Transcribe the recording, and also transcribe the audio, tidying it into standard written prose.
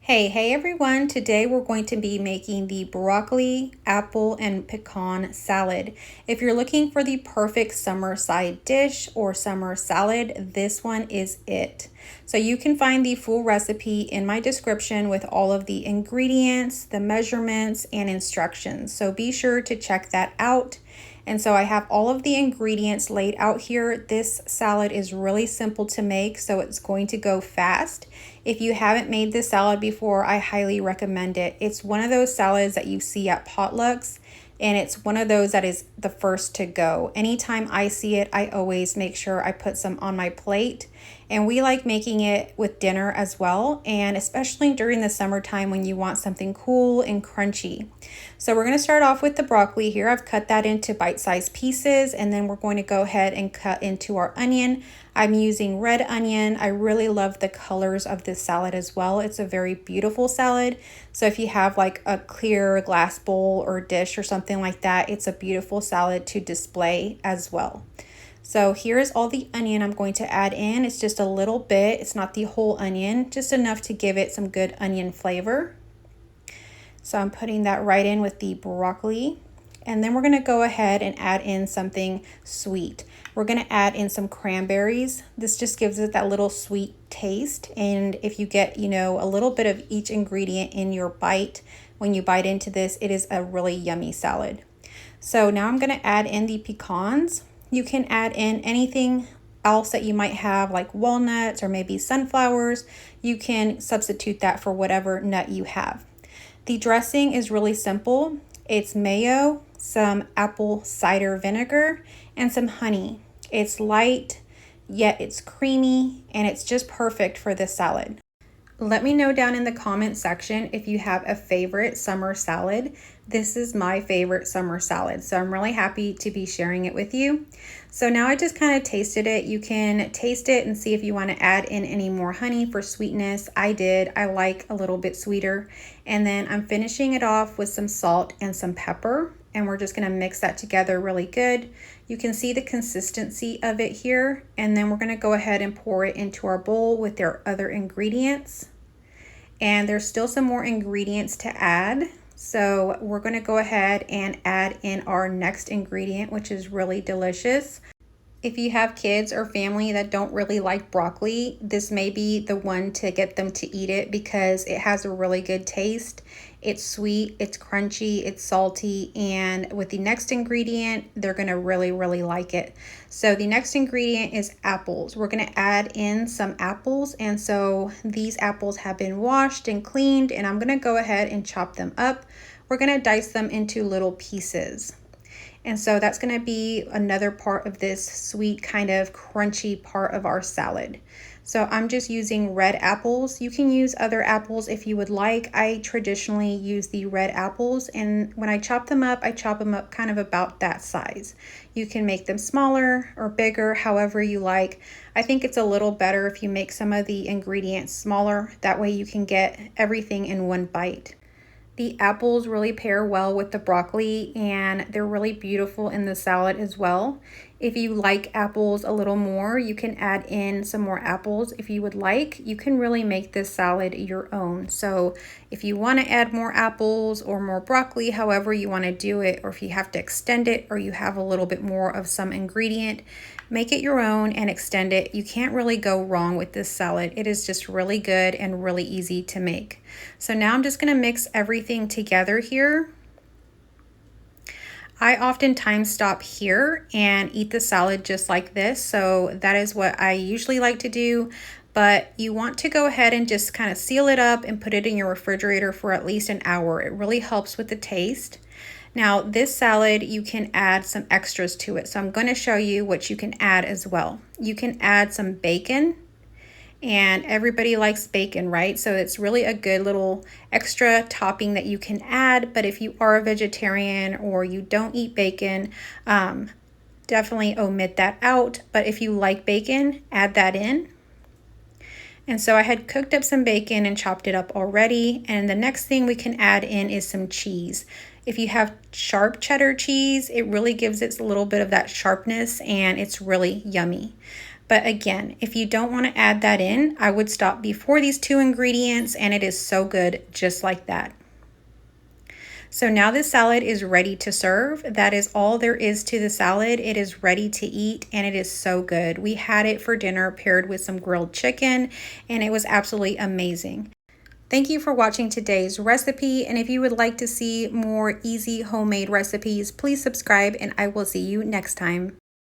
Hey everyone! Today we're going to be making the broccoli, apple, and pecan salad. If you're looking for the perfect summer side dish or summer salad, this one is it. So you can find the full recipe in my description with all of the ingredients, the measurements, and instructions. So be sure to check that out. And so I have all of the ingredients laid out here. This salad is really simple to make, so it's going to go fast. If you haven't made this salad before, I highly recommend it. It's one of those salads that you see at potlucks, and it's one of those that is the first to go. Anytime I see it, I always make sure I put some on my plate. And we like making it with dinner as well, and especially during the summertime when you want something cool and crunchy. So we're going to start off with the broccoli here. I've cut that into bite-sized pieces, and then we're going to go ahead and cut into our onion. I'm using red onion. I really love the colors of this salad as well. It's a very beautiful salad. So if you have like a clear glass bowl or dish or something like that, it's a beautiful salad to display as well. So here's all the onion I'm going to add in. It's just a little bit. It's not the whole onion, just enough to give it some good onion flavor. So I'm putting that right in with the broccoli. And then we're going to go ahead and add in something sweet. We're going to add in some cranberries. This just gives it that little sweet taste. And if you get, a little bit of each ingredient in your bite, when you bite into this, it is a really yummy salad. So now I'm going to add in the pecans. You can add in anything else that you might have, like walnuts or maybe sunflowers. You can substitute that for whatever nut you have. The dressing is really simple. It's mayo, some apple cider vinegar, and some honey. It's light, yet it's creamy, and it's just perfect for this salad. Let me know down in the comment section if you have a favorite summer salad. This is my favorite summer salad, so I'm really happy to be sharing it with you. So now I just kind of tasted it. You can taste it and see if you want to add in any more honey for sweetness. I did. I like a little bit sweeter. And then I'm finishing it off with some salt and some pepper, and we're just going to mix that together really good. You can see the consistency of it here, and then we're going to go ahead and pour it into our bowl with our other ingredients. And there's still some more ingredients to add. So we're going to go ahead and add in our next ingredient, which is really delicious. If you have kids or family that don't really like broccoli, this may be the one to get them to eat it because it has a really good taste. It's sweet, it's crunchy, it's salty, and with the next ingredient, they're going to really like it. So the next ingredient is apples. We're going to add in some apples, and so these apples have been washed and cleaned, and I'm going to go ahead and chop them up. We're going to dice them into little pieces. And so that's going to be another part of this sweet kind of crunchy part of our salad. So I'm just using red apples. You can use other apples if you would like. I traditionally use the red apples, and when I chop them up, I chop them up kind of about that size. You can make them smaller or bigger, however you like. I think it's a little better if you make some of the ingredients smaller. That way you can get everything in one bite. The apples really pair well with the broccoli, and they're really beautiful in the salad as well. If you like apples a little more, you can add in some more apples if you would like. You can really make this salad your own. So if you want to add more apples or more broccoli, however you want to do it, or if you have to extend it or you have a little bit more of some ingredient, make it your own and extend it. You can't really go wrong with this salad. It is just really good and really easy to make. So now I'm just going to mix everything together here. I oftentimes stop here and eat the salad just like this. So that is what I usually like to do. But you want to go ahead and just kind of seal it up and put it in your refrigerator for at least an hour. It really helps with the taste. Now this salad, you can add some extras to it. So I'm going to show you what you can add as well. You can add some bacon, and everybody likes bacon, right? So it's really a good little extra topping that you can add. But if you are a vegetarian or you don't eat bacon, definitely omit that out. But if you like bacon, add that in. And so I had cooked up some bacon and chopped it up already. And the next thing we can add in is some cheese. If you have sharp cheddar cheese, it really gives it a little bit of that sharpness, and it's really yummy. But again, if you don't want to add that in, I would stop before these 2 ingredients, and it is so good just like that. So now this salad is ready to serve. That is all there is to the salad. It is ready to eat, and it is so good. We had it for dinner paired with some grilled chicken, and it was absolutely amazing. Thank you for watching today's recipe, and if you would like to see more easy homemade recipes, please subscribe, and I will see you next time.